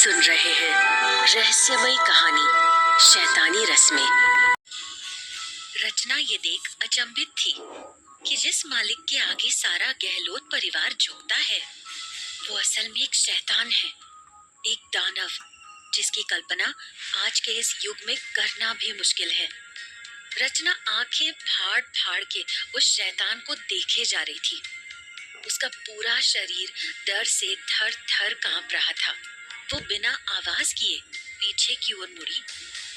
सुन रहे हैं रहस्यमयी कहानी शैतानी रस्में। रचना ये देख अचंभित थी कि जिस मालिक के आगे सारा गहलोत परिवार झुकता है वो असल में एक शैतान है, एक दानव जिसकी कल्पना आज के इस युग में करना भी मुश्किल है। रचना आंखें फाड़ फाड़ के उस शैतान को देखे जा रही थी। उसका पूरा शरीर डर से थर थर कांप रहा था। वो बिना आवाज किए पीछे की ओर मुड़ी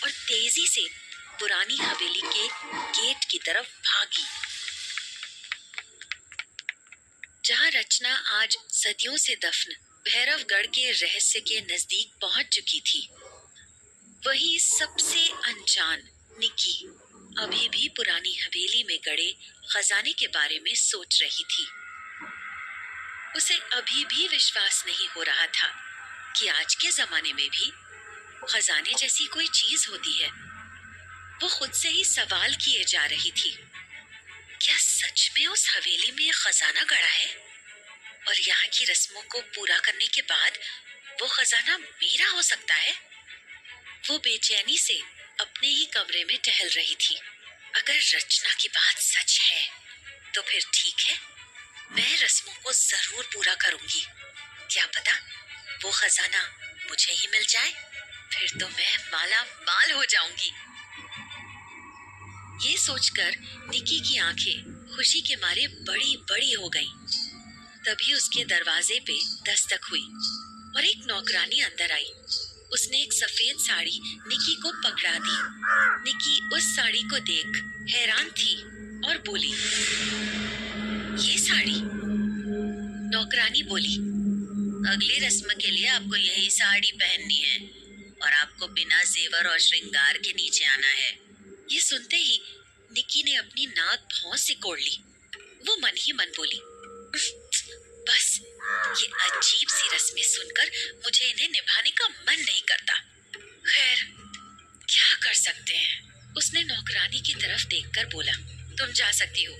और तेजी से पुरानी हवेली के गेट की तरफ भागी, जहां रचना आज सदियों से दफन भैरवगढ़ के रहस्य के नजदीक पहुंच चुकी थी। वही सबसे अनजान निकी अभी भी पुरानी हवेली में गड़े खजाने के बारे में सोच रही थी। उसे अभी भी विश्वास नहीं हो रहा था कि आज के जमाने में भी खजाने जैसी कोई चीज होती है। वो खुद से ही सवाल किए जा रही थी, क्या सच में उस हवेली में खजाना गड़ा है और यहाँ की रस्मों को पूरा करने के बाद वो खजाना मेरा हो सकता है? वो बेचैनी से अपने ही कमरे में टहल रही थी। अगर रचना की बात सच है तो फिर ठीक है, मैं रस्मों को जरूर पूरा करूंगी। क्या पता वो खजाना मुझे ही मिल जाए, फिर तो मैं माला माल हो जाऊंगी। ये सोचकर निकी की आंखें खुशी के मारे बड़ी बड़ी हो गईं। तभी उसके दरवाजे पे दस्तक हुई और एक नौकरानी अंदर आई। उसने एक सफेद साड़ी निकी को पकड़ा दी। निकी उस साड़ी को देख हैरान थी और बोली, ये साड़ी? नौकरानी बोली, अगली रस्म के लिए आपको यही साड़ी पहननी है और आपको बिना जेवर और श्रृंगार के नीचे आना है। ये सुनते ही निकी ने अपनी नाक भौं सिकोड़ ली। वो मन ही मन बोली, बस ये अजीब सी रस्में सुनकर मुझे इन्हें निभाने का मन नहीं करता। खैर क्या कर सकते हैं। उसने नौकरानी की तरफ देखकर बोला, तुम जा सकती हो,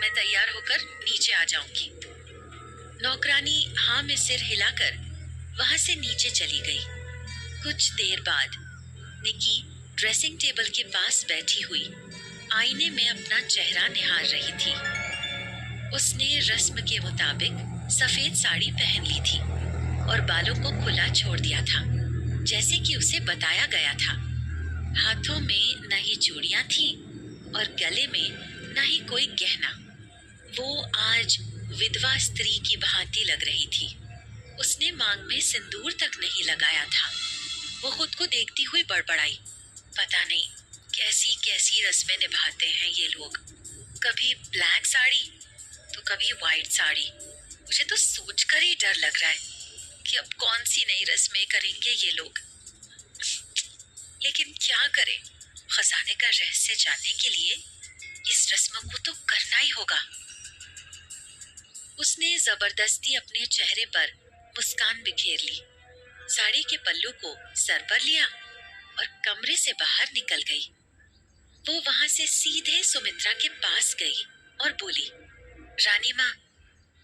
मैं तैयार होकर नीचे आ जाऊंगी। नौकरानी हाँ में सिर हिलाकर वहां से नीचे चली गई। कुछ देर बाद निकी ड्रेसिंग टेबल के पास बैठी हुई आईने में अपना चेहरा निहार रही थी। उसने रस्म के मुताबिक सफेद साड़ी पहन ली थी और बालों को खुला छोड़ दिया था, जैसे कि उसे बताया गया था। हाथों में न ही चूड़ियां थी और गले में न ही कोई गहना। वो आज विधवा स्त्री की भांति लग रही थी। उसने मांग में सिंदूर तक नहीं लगाया था। वो खुद को देखती हुई बड़बड़ाई, पता नहीं कैसी कैसी रस्में निभाते हैं ये लोग, कभी ब्लैक साड़ी तो कभी व्हाइट साड़ी। मुझे तो सोचकर ही डर लग रहा है कि अब कौन सी नई रस्में करेंगे ये लोग। लेकिन क्या करें, खजाने का रहस्य जानने के लिए इस रस्म को तो करना ही होगा। उसने जबरदस्ती अपने चेहरे पर मुस्कान बिखेर ली, साड़ी के पल्लू को सर पर लिया और कमरे से बाहर निकल गई। वो वहां से सीधे सुमित्रा के पास गई और बोली, रानी माँ,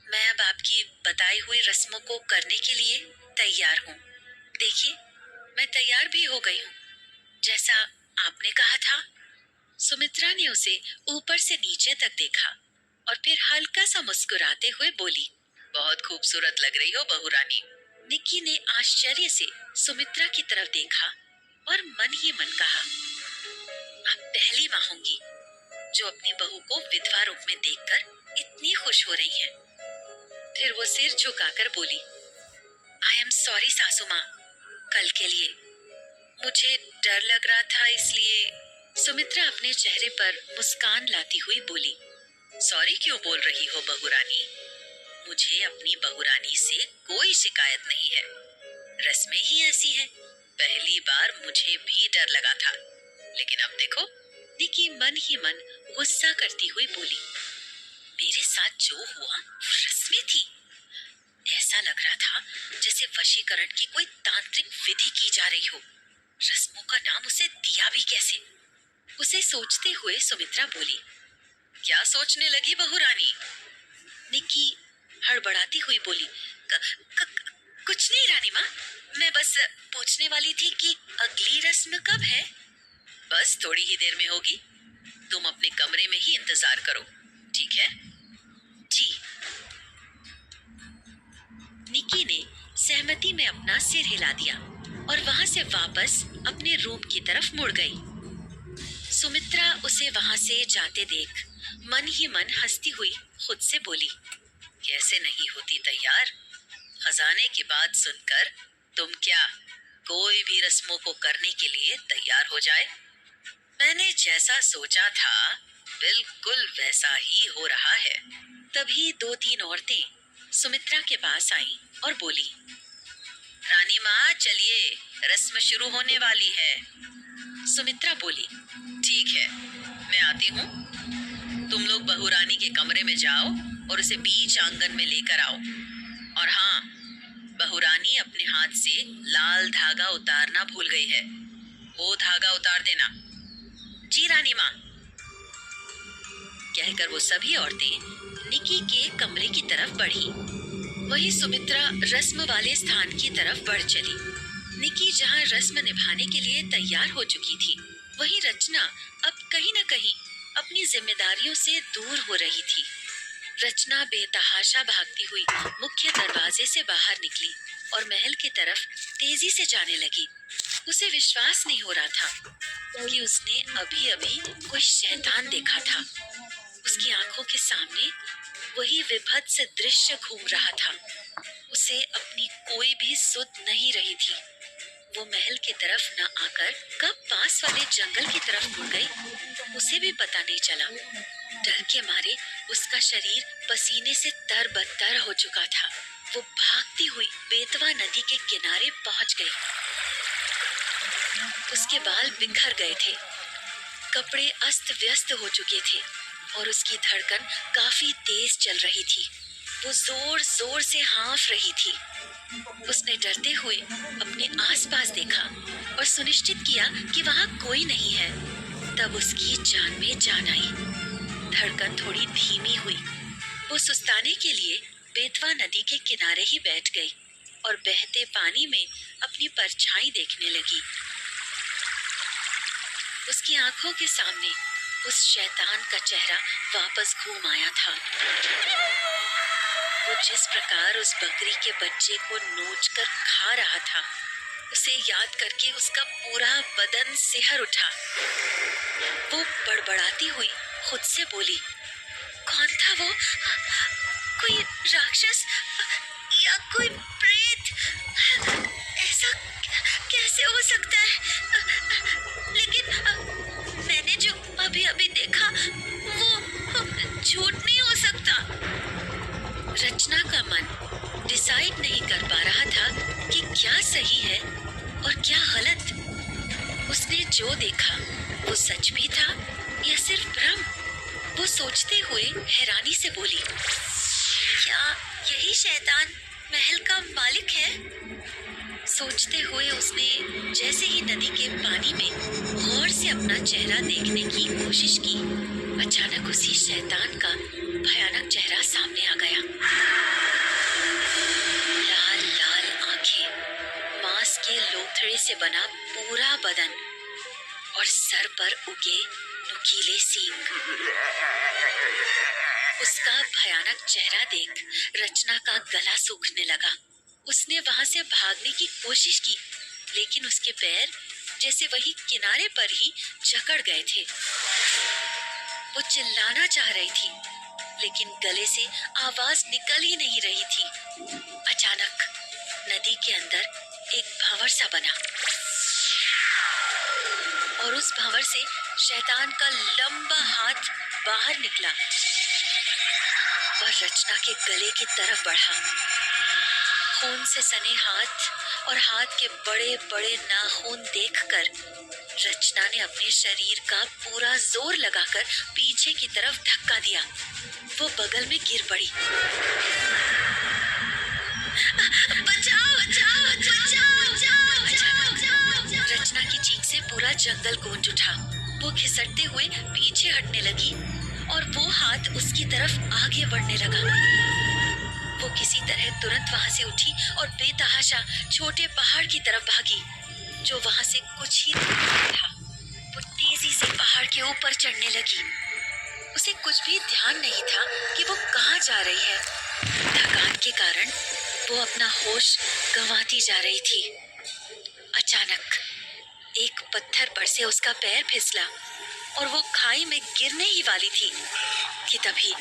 मैं अब आपकी बताई हुई रस्मों को करने के लिए तैयार हूँ। देखिए, मैं तैयार भी हो गई हूँ, जैसा आपने कहा था। सुमित्रा ने उसे ऊपर से नीचे तक देखा और फिर हल्का सा मुस्कुराते हुए बोली, बहुत खूबसूरत लग रही हो बहू रानी। निकी ने आश्चर्य से सुमित्रा की तरफ देखा और मन ही मन कहा, आप पहली माँ होंगी जो अपनी बहू को विधवा रूप में देखकर इतनी खुश हो रही हैं। फिर वो सिर झुकाकर बोली, आई एम सॉरी सासू माँ, कल के लिए मुझे डर लग रहा था इसलिए। सुमित्रा अपने चेहरे पर मुस्कान लाती हुई बोली, सॉरी क्यों बोल रही हो बहू रानी? मुझे अपनी बहू रानी से कोई शिकायत नहीं है, रस्में ही ऐसी हैं। पहली बार मुझे भी डर लगा था, लेकिन अब देखो। निकी मन ही मन गुस्सा करती हुई बोली, मेरे साथ जो हुआ रस्में थी। ऐसा लग रहा था जैसे वशीकरण की कोई तांत्रिक विधि की जा रही हो। रस्मों का नाम उसे दिया भी कैसे? उसे सोचते हुए सुमित्रा बोली, क्या सोचने लगी बहू रानी? निकी हड़बड़ाती हुई बोली, कुछ नहीं रानी माँ, मैं बस पूछने वाली थी कि अगली रस्म कब है? बस थोड़ी ही देर में होगी। तुम अपने कमरे में ही इंतजार करो, ठीक है? जी। निकी ने सहमति में अपना सिर हिला दिया और वहां से वापस अपने रूम की तरफ मुड़ गई। सुमित्रा उसे वहां से जाते देख मन ही मन हंसती हुई खुद से बोली, कैसे नहीं होती तैयार? खजाने की बात सुनकर तुम क्या कोई भी रस्मों को करने के लिए तैयार हो जाए? मैंने जैसा सोचा था बिल्कुल वैसा ही हो रहा है। तभी 2-3 औरतें सुमित्रा के पास आईं और बोली, रानी माँ चलिए, रस्म शुरू होने वाली है। सुमित्रा बोली, ठीक है, मैं आती हूँ। तुम लोग बहू रानी के कमरे में जाओ और उसे बीच आंगन में लेकर आओ। और हाँ, बहू रानी अपने हाथ से लाल धागा उतारना भूल गई है, वो धागा उतार देना। जी रानी माँ। कहकर वो सभी औरतें निकी के कमरे की तरफ बढ़ी। वही सुमित्रा रस्म वाले स्थान की तरफ बढ़ चली। निकी जहाँ रस्म निभाने के लिए तैयार हो चुकी थी, वही रचना अब कहीं न कहीं अपनी जिम्मेदारियों से दूर हो रही थी। रचना बेतहाशा भागती हुई मुख्य दरवाजे से बाहर निकली और महल की तरफ तेजी से जाने लगी। उसे विश्वास नहीं हो रहा था कि उसने अभी अभी कोई शैतान देखा था। उसकी आंखों के सामने वही विभत्स दृश्य घूम रहा था। उसे अपनी कोई भी सुध नहीं रही थी। वो महल की तरफ न आकर कब पास वाले जंगल की तरफ मुड़ गई, उसे भी पता नहीं चला। डर के मारे उसका शरीर पसीने से तरबतर हो चुका था। वो भागती हुई बेतवा नदी के किनारे पहुंच गई। उसके बाल बिखर गए थे, कपड़े अस्त व्यस्त हो चुके थे और उसकी धड़कन काफी तेज चल रही थी। वो जोर जोर से हाँफ रही थी। उसने डरते हुए अपने आसपास देखा और सुनिश्चित किया कि वहां कोई नहीं है। तब उसकी जान में जान आई। धड़कन थोड़ी धीमी हुई। वो सुस्ताने के लिए बेतवा नदी के किनारे ही बैठ गई और बहते पानी में अपनी परछाई देखने लगी। उसकी आंखों के सामने उस शैतान का चेहरा वापस घूम आया था। वो जिस प्रकार उस बकरी के बच्चे को नोचकर खा रहा था, उसे याद करके उसका पूरा बदन सिहर उठा। वो बड़बड़ाती हुई खुद से बोली, कौन था वो? कोई राक्षस या कोई प्रेत? ऐसा कैसे हो सकता है? लेकिन मैंने जो अभी अभी देखा वो झूठ नहीं हो सकता। रचना का मन डिसाइड नहीं कर पा रहा था कि क्या सही है और क्या गलत। उसने जो देखा वो सच भी था या सिर्फ भ्रम? वो सोचते हुए हैरानी से बोली, क्या यही शैतान महल का मालिक है? सोचते हुए उसने जैसे ही नदी के पानी में गौर से अपना चेहरा देखने की कोशिश की, अचानक उसी शैतान का भयानक चेहरा सामने आ गया। लाल लाल आंखें, मांस के लोथड़े से बना पूरा बदन और सर पर उगे नुकीले सींग। उसका भयानक चेहरा देख रचना का गला सूखने लगा। उसने वहां से भागने की कोशिश की, लेकिन उसके पैर जैसे वही किनारे पर ही जकड़ गए थे। वो चिल्लाना चाह रही थी, लेकिन गले से आवाज निकल ही नहीं रही थी। अचानक नदी के अंदर एक भंवर सा बना और उस भंवर से शैतान का लंबा हाथ बाहर निकला और रचना के गले की तरफ बढ़ा। खून से सने हाथ और हाथ के बड़े बड़े नाखून देखकर रचना ने अपने शरीर का पूरा जोर लगाकर पीछे की तरफ धक्का दिया। वो बगल में गिर पड़ी। बचाओ, बचाओ, बचाओ, बचाओ। अचानक रचना की चीख से पूरा जंगल गूंज उठा। वो घिसटते हुए पीछे हटने लगी और वो हाथ उसकी तरफ आगे बढ़ने लगा। वो किसी तरह तुरंत वहां से उठी और बेतहाशा छोटे पहाड़ की तरफ भागी जो वहां से कुछ ही दूर पर था। वो तेजी से पहाड़ के ऊपर चढ़ने लगी। उसे कुछ भी ध्यान नहीं था कि वो कहाँ जा रही है। थकान के कारण वो अपना होश गंवाती जा रही थी। अचानक एक पत्थर पर से उसका पैर फिसला और वो खाई में गिरने ही वाली थी कि तभी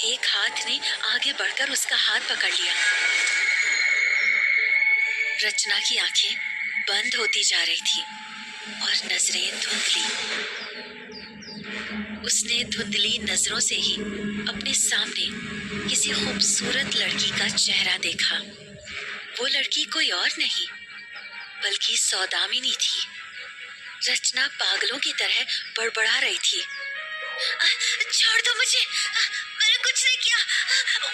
एक हाथ ने आगे बढ़कर उसका हाथ पकड़ लिया। रचना की आंखें बंद होती जा रही थी और नजरें धुंधली। उसने धुंधली नजरों से ही अपने सामने किसी खूबसूरत लड़की का चेहरा देखा। वो लड़की कोई और नहीं बल्कि सौदामिनी थी। रचना पागलों की तरह बड़बड़ा रही थी। छोड़ दो मुझे, मैंने कुछ नहीं किया,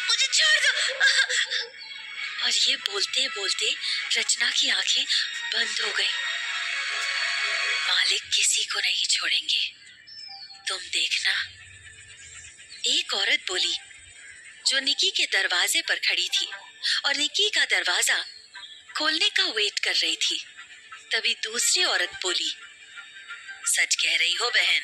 मुझे छोड़ दो। और ये बोलते बोलते रचना की आंखें बंद हो गई। मालिक किसी को नहीं छोड़ेंगे, तुम देखना, एक औरत बोली जो निकी के दरवाजे पर खड़ी थी और निकी का दरवाजा खोलने का वेट कर रही थी। तभी दूसरी औरत बोली, सच कह रही हो बहन,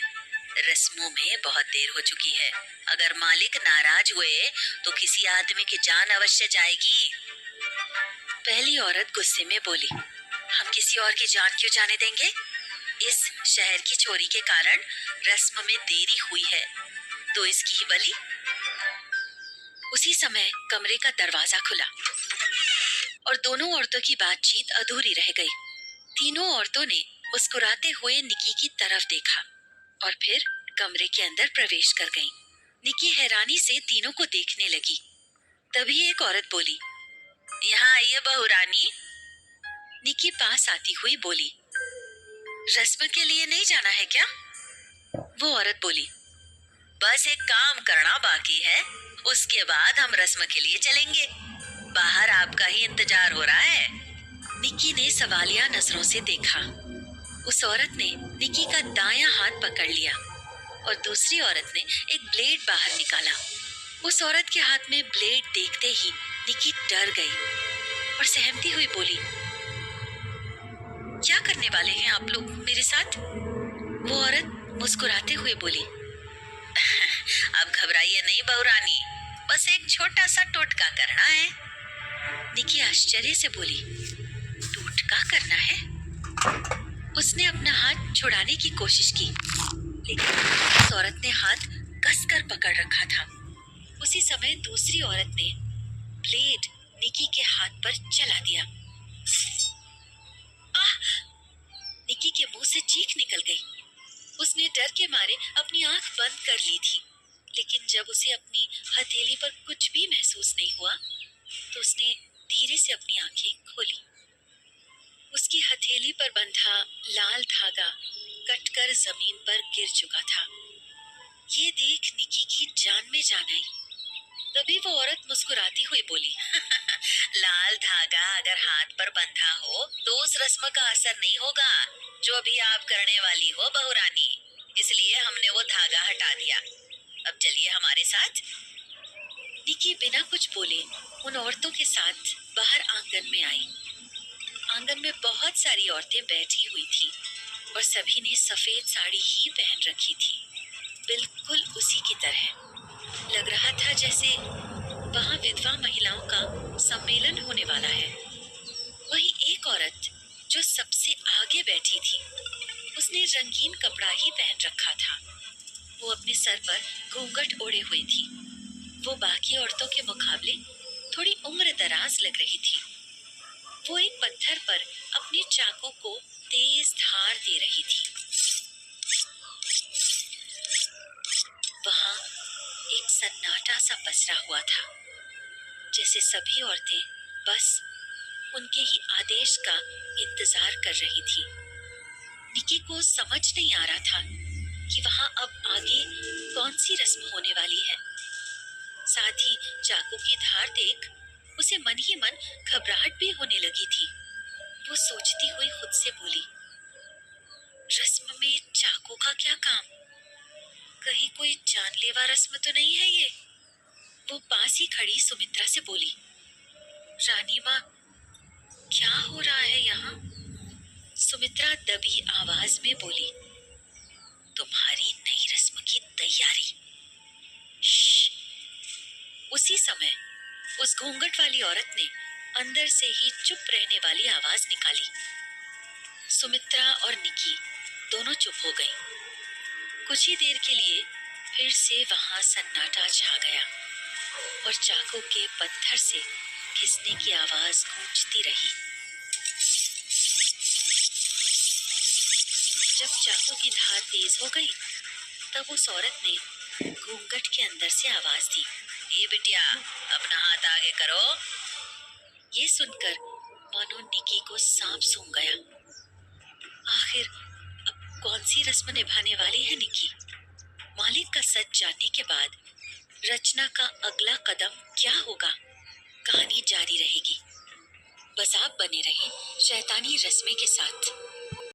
रस्मों में बहुत देर हो चुकी है। अगर मालिक नाराज हुए तो किसी आदमी की जान अवश्य जाएगी। पहली औरत गुस्से में बोली, हम किसी और की जान क्यों जाने देंगे? इस शहर की चोरी के कारण रस्म में देरी हुई है तो इसकी ही बलि। उसी समय कमरे का दरवाजा खुला और दोनों औरतों की बातचीत अधूरी रह गई। तीनों औरतों ने मुस्कुराते हुए निकी की तरफ देखा और फिर कमरे के अंदर प्रवेश कर गईं। निकी हैरानी से तीनों को देखने लगी। तभी एक औरत बोली, यहाँ आइए बहू रानी। निकी पास आती हुई बोली, रस्म के लिए नहीं जाना है क्या? वो औरत बोली, बस एक काम करना बाकी है, उसके बाद हम रस्म के लिए चलेंगे। बाहर आपका ही इंतजार हो रहा है। निकी ने सवालिया नजरों से देखा। उस औरत ने निकी का दायां हाथ पकड़ लिया और दूसरी औरत ने एक ब्लेड बाहर निकाला। उस औरत के हाथ में ब्लेड देखते ही निकी डर गई और सहमती हुई बोली, क्या करने वाले हैं आप लोग मेरे साथ? वो औरत मुस्कुराते हुए बोली, अब घबराइए नहीं बहू रानी, बस एक छोटा सा टोटका करना है। निकी आश्चर्य से बोली, टोटका करना है? उसने अपना हाथ छुड़ाने की कोशिश की लेकिन उस औरत ने हाथ कसकर पकड़ रखा था। उसी समय दूसरी औरत ने ब्लेड निकी के हाथ पर चला दिया। आह! निकी के मुंह से चीख निकल गई। उसने डर के मारे अपनी आंख बंद कर ली थी, लेकिन जब उसे अपनी हथेली पर कुछ भी महसूस नहीं हुआ तो उसने धीरे से अपनी आंखें खोली। उसकी हथेली पर बंधा लाल धागा कटकर जमीन पर गिर चुका था। ये देख निकी की जान में जान आई। तभी वो औरत मुस्कुराती हुई बोली, लाल धागा अगर हाथ पर बंधा हो तो उस रस्म का असर नहीं होगा जो अभी आप करने वाली हो बहू रानी, इसलिए हमने वो धागा हटा दिया। अब चलिए हमारे साथ। निकी बिना कुछ बोले उन औरतों के साथ बाहर आंगन में आई। आंगन में बहुत सारी औरतें बैठी हुई थी और सभी ने सफेद साड़ी ही पहन रखी थी, बिल्कुल उसी की तरह। लग रहा था जैसे वहां विधवा महिलाओं का सम्मेलन होने वाला है। वहीं एक औरत जो सबसे आगे बैठी थी, उसने रंगीन कपड़ा ही पहन रखा था। वो अपने सर पर घूंघट ओढ़े हुई थी। वो बाकी औरतों के मुकाबले थोड़ी उम्र दराज लग रही थी। वो एक पत्थर पर अपने चाकू को तेज धार दे रही थी। वहां एक सन्नाटा सा पसरा हुआ था, जैसे सभी औरतें बस उनके ही आदेश का इंतजार कर रही थी। निकी को समझ नहीं आ रहा था कि वहां अब आगे कौन सी रस्म होने वाली है। साथ ही चाकू की धार देख उसे मन ही मन घबराहट भी होने लगी थी। वो सोचती हुई खुद से बोली, रस्म में चाकू का क्या काम? कहीं कोई जानलेवा रस्म तो नहीं है ये? वो पास ही खड़ी सुमित्रा से बोली, रानी माँ, क्या हो रहा है यहाँ? सुमित्रा दबी आवाज में बोली, तुम्हारी नई रस्म की तैयारी। श्श। उसी समय उस घूंघट वाली औरत ने अंदर से ही चुप रहने वाली आवाज निकाली। सुमित्रा और निकी दोनों चुप हो गईं। कुछ ही देर के लिए फिर से वहां सन्नाटा छा गया और चाकू के पत्थर से घिसने की आवाज गूंजती रही। जब चाकू की धार तेज हो गई, तब उस औरत ने घूंघट के अंदर से आवाज दी, ए बिटिया, अपना हाथ आगे करो। ये सुनकर मानो निकी को सांप सूंघ गया। आखिर अब कौन सी रस्म निभाने वाली है निकी? मालिक का सच जानने के बाद रचना का अगला कदम क्या होगा? कहानी जारी रहेगी। बस आप बने रहें शैतानी रस्में के साथ।